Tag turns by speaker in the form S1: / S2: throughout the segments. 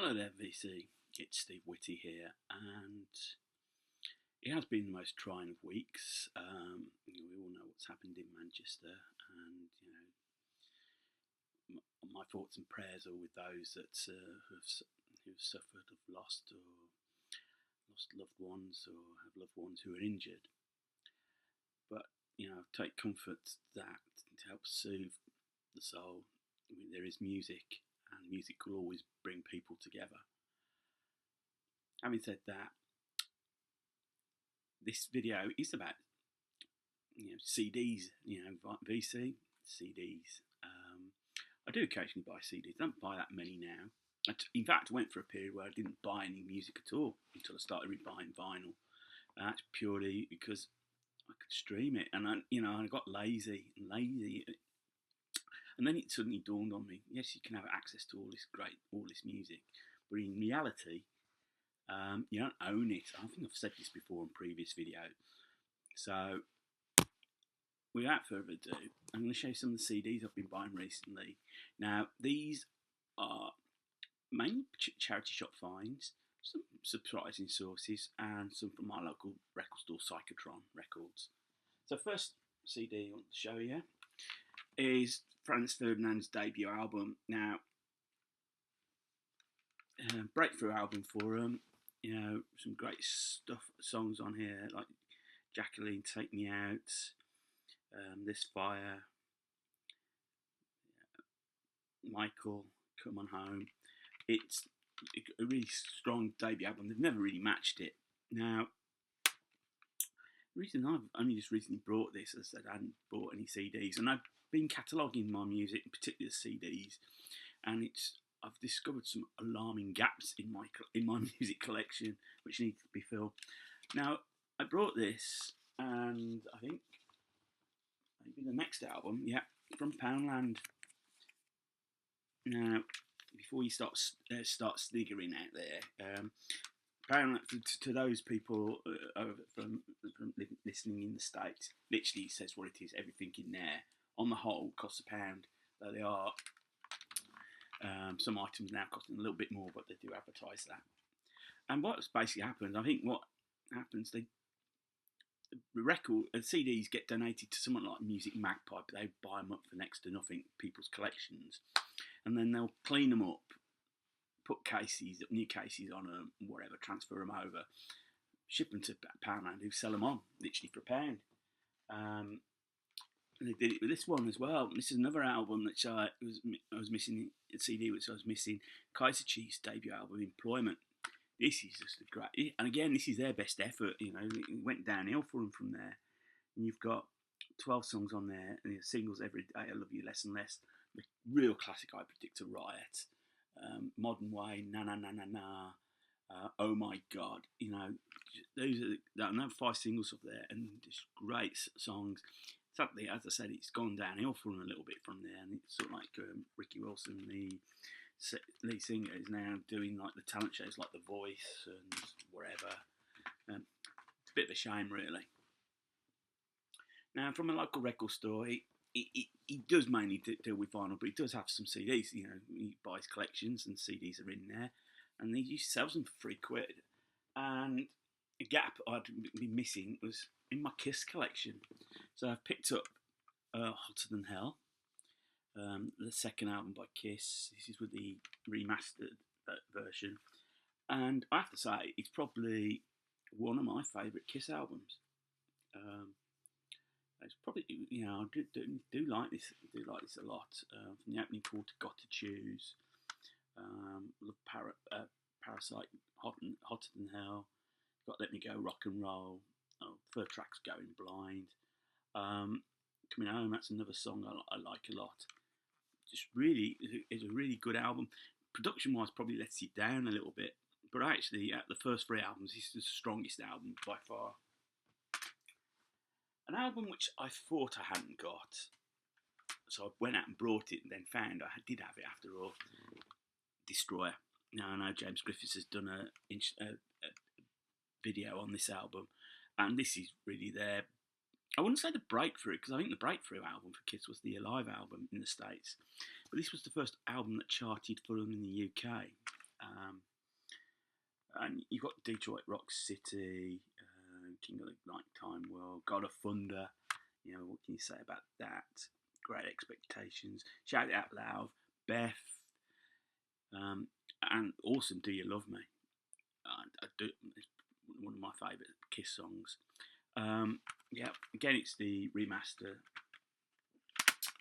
S1: Hello there, VC. It's Steve Whitty here, and it has been the most trying of weeks. We all know what's happened in Manchester, and my thoughts and prayers are with those that who've suffered, have lost loved ones, or have loved ones who are injured. But take comfort that to help soothe the soul, there is music, and music will always bring people together. Having said that, this video is about CDs, VC CDs. I do occasionally buy CDs. I don't buy that many now. In fact, I went for a period where I didn't buy any music at all until I started buying vinyl. That's purely because I could stream it, and I got lazy, and then it suddenly dawned on me: yes, you can have access to all this music, but in reality, you don't own it. I think I've said this before in previous videos. So, without further ado, I'm going to show you some of the CDs I've been buying recently. Now, these are mainly charity shop finds, some surprising sources, and some from my local record store, Psychotron Records. So, first CD I want to show you is Franz Ferdinand's debut album. Now, breakthrough album for him. Some great songs on here, like Jacqueline, Take Me Out, This Fire, Michael, Come On Home. It's a really strong debut album. They've never really matched it. Now, the reason I've only just recently brought this, as I said, I hadn't bought any CDs, and I've been cataloguing my music, particularly the CDs, and I've discovered some alarming gaps in my music collection which need to be filled. Now, I brought this, and I think maybe the next album, from Poundland. Now, before you start sniggering out there, Poundland, to those people from listening in the States, literally says what it is. Everything in there, on the whole, costs £1. Though they are some items now costing a little bit more, but they do advertise that. And what's basically happened, I think what happens, the CDs get donated to someone like Music Magpie, but they buy them up for next to nothing, people's collections, and then they'll clean them up, put new cases on them, whatever, transfer them over, ship them to Poundland, who sell them on, literally for £1. And they did it with this one as well. This is another album that I was missing, a CD which I was missing, Kaiser Chiefs' debut album, Employment. This is just a great, and again, this is their best effort. It went downhill for them from there. And you've got 12 songs on there, and singles Every Day, I Love You Less and Less, the real classic I Predict a Riot, Modern Way, Na Na Na Na Na, Oh My God. Those are another 5 singles up there, and just great songs. Sadly, as I said, it's gone downhill for them a little bit from there, and it's sort of like Ricky Wilson, the lead singer, is now doing like the talent shows like The Voice and whatever. It's a bit of a shame, really. Now, from a local record store, he does mainly deal with vinyl, but he does have some CDs. He buys collections, and CDs are in there, and he sells them for £3. And a gap I'd been missing was in my Kiss collection. So I've picked up Hotter Than Hell, the second album by Kiss. This is with the remastered version, and I have to say it's probably one of my favourite Kiss albums. It's probably I do like this. I do like this a lot. From the opening call to Got to Choose, love Parasite, Hotter Than Hell. Got Let Me Go, Rock and Roll. Third track's Going Blind. Coming Home, that's another song I like a lot. Just really, it's a really good album. Production-wise, probably lets it down a little bit, but actually, at the first 3 albums, this is the strongest album by far. An album which I thought I hadn't got, so I went out and brought it, and then found I did have it after all. Destroyer. Now, I know James Griffiths has done a video on this album, and this is really I wouldn't say the breakthrough, because I think the breakthrough album for Kiss was the Alive album in the States, but this was the first album that charted for them in the UK. And you've got Detroit Rock City, King of the Nighttime World, God of Thunder. You know, what can you say about that? Great Expectations, Shout It Out Loud, Beth, and Awesome Do You Love Me? I do. It's one of my favourite Kiss songs. Yeah, again, it's the remaster.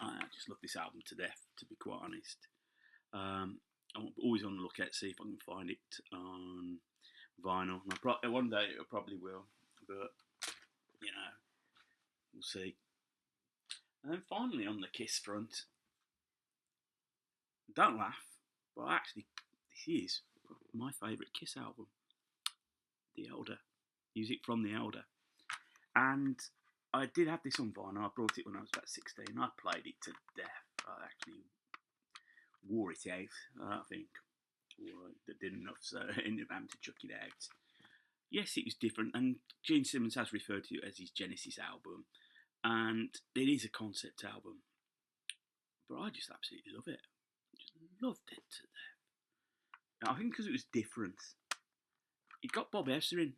S1: I just love this album to death, to be quite honest. I'm always on the lookout to see if I can find it on vinyl. And one day I probably will, but you know, we'll see. And then finally on the Kiss front, don't laugh, but actually, this is my favourite Kiss album, The Elder. Music from The Elder. And I did have this on vinyl. I brought it when I was about 16. I played it to death. I actually wore it out, I think. That didn't enough, so I ended up having to chuck it out. Yes, it was different, and Gene Simmons has referred to it as his Genesis album, and it is a concept album. But I just absolutely love it. Just loved it to death. I think because it was different. It got Bob Esser in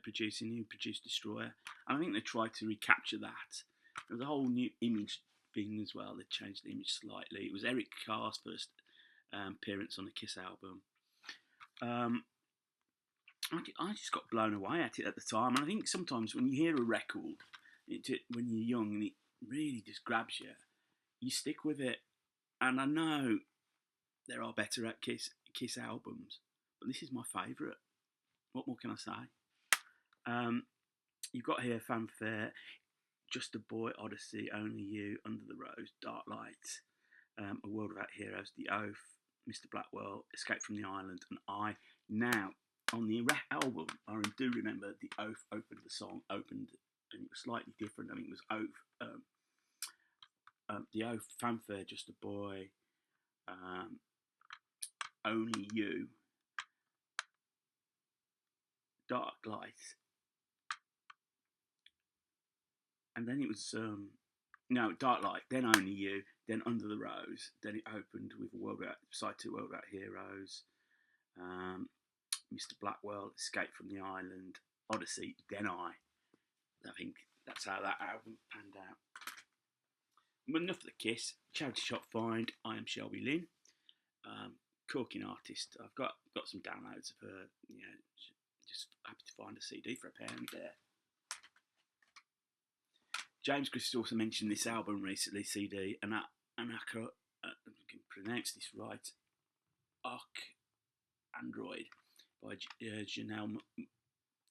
S1: producing, who produced Destroyer, and I think they tried to recapture that. There was a whole new image thing as well. They changed the image slightly. It was Eric Carr's first appearance on the Kiss album. I just got blown away at it at the time, and I think sometimes when you hear a record, when you're young, and it really just grabs you, you stick with it. And I know there are better at Kiss albums, but this is my favourite. What more can I say? You've got here Fanfare, Just a Boy, Odyssey, Only You, Under the Rose, Dark Light, A World Without Heroes, The Oath, Mr. Blackwell, Escape from the Island, and I. Now, on the album, I do remember The Oath opened, and it was slightly different. I mean, it was Oath, The Oath, Fanfare, Just a Boy, Only You, Dark Light, and then it was Dark Light, then Only You, then Under the Rose, then it opened with Side 2 World Without Heroes, Mr. Blackwell, Escape from the Island, Odyssey, then I think that's how that album panned out. But enough of the Kiss. Charity Shop Find, I Am Shelby Lynn, corking artist. I've got some downloads of her. You know, just happy to find a CD for £1 there. James Chris also mentioned this album recently, CD, and I can pronounce this right, Arc Android by Janelle. I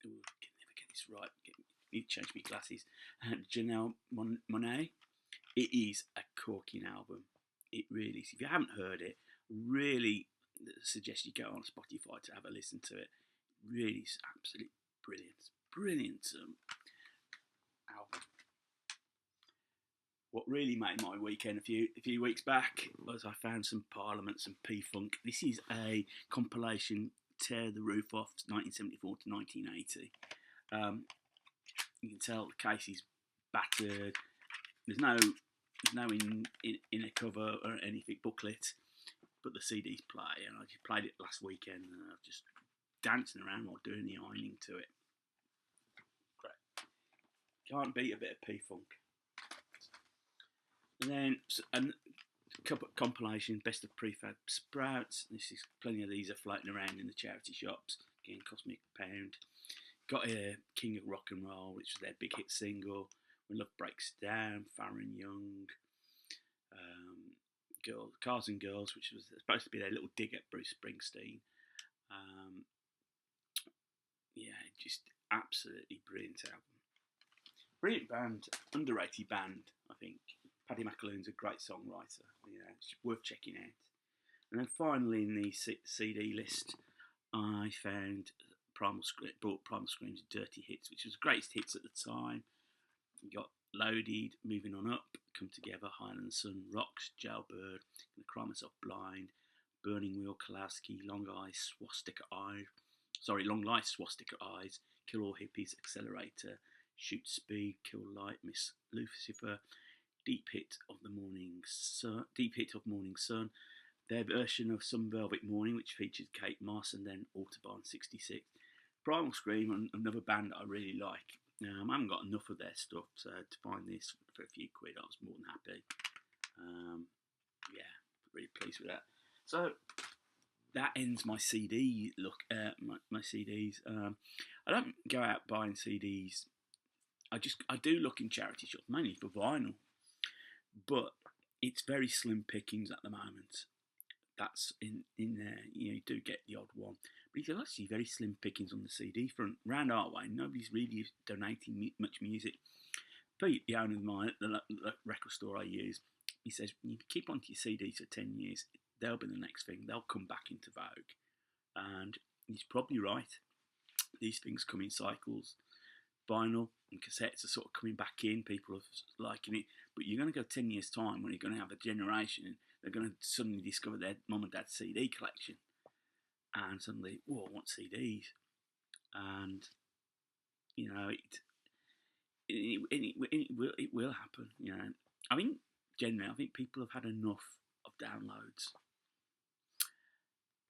S1: can never get this right. Need to change my glasses. Janelle Monáe. It is a corking album. It really is. If you haven't heard it, really suggest you go on Spotify to have a listen to it. Really is absolutely brilliant album. What really made my weekend a few weeks back was I found some Parliament, some P-Funk. This is a compilation, Tear the Roof Off, 1974 to 1980. You can tell the case is battered. There's no in a cover or anything booklet, but the CDs play, and I just played it last weekend, and I was just dancing around while doing the ironing to it. Great. Can't beat a bit of P-Funk. And then a couple of compilations, Best of Prefab Sprouts. This is plenty of these are floating around in the charity shops. Again, cost me £1. Got here King of Rock and Roll, which was their big hit single. When Love Breaks Down, Farron Young, Cars and Girls, which was supposed to be their little dig at Bruce Springsteen. Just absolutely brilliant album. Brilliant band, underrated band, I think. Paddy McAloon's a great songwriter. It's worth checking out. And then finally in the CD list, I found Primal Scream's Dirty Hits, which was greatest hits at the time. You got Loaded, Moving On Up, Come Together, Highland Sun, Rocks, Jailbird, Gonna Cry Myself Blind, Burning Wheel, Kalowski, Long Life, Swastika Eyes, Kill All Hippies, Accelerator, Shoot Speed, Kill Light, Miss Lucifer, Deep Hit of Morning Sun, their version of Some Velvet Morning, which featured Kate Moss, and then Autobahn 66. Primal Scream, another band that I really like. I haven't got enough of their stuff, so to find this for a few quid, I was more than happy. Yeah, really pleased with that. So that ends my CD look. My CDs. I don't go out buying CDs. I do look in charity shops mainly for vinyl, but it's very slim pickings at the moment. That's in there. You do get the odd one, but it's actually very slim pickings on the CD front. Round our way, nobody's really donating much music. Pete, the owner of the record store I use, he says, you keep onto your CDs for 10 years, they'll be the next thing. They'll come back into vogue. And he's probably right. These things come in cycles. Vinyl and cassettes are sort of coming back in. People are liking it. But you're going to go 10 years' time when you're going to have a generation. They're going to suddenly discover their mum and dad's CD collection. And suddenly, whoa, I want CDs. And, it will happen. I think generally, people have had enough of downloads.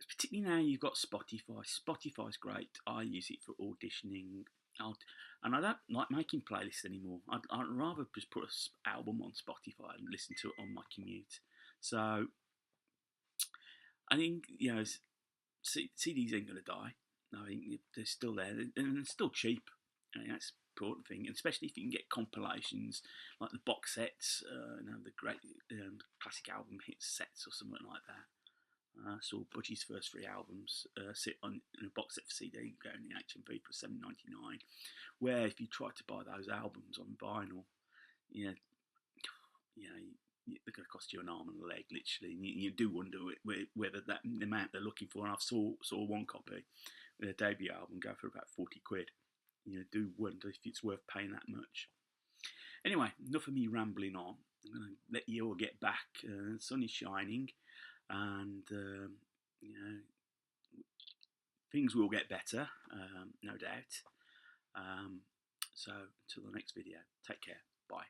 S1: Particularly now you've got Spotify. Spotify's great. I use it for auditioning. And I don't like making playlists anymore. I'd rather just put an album on Spotify and listen to it on my commute. So I think CDs ain't gonna die. I think they're still there, and they're still cheap. That's the important thing, and especially if you can get compilations like the box sets, the great classic album hit sets or something like that. I saw Budgie's first 3 albums sit on in a box set for CD going in HMV for $7.99. Where if you try to buy those albums on vinyl, they're going to cost you an arm and a leg, literally. And you do wonder whether that the amount they're looking for. And I saw one copy with a debut album go for about 40 quid. Do wonder if it's worth paying that much. Anyway, enough of me rambling on. I'm going to let you all get back. The sun is shining. And, things will get better, no doubt. So, until the next video, take care. Bye.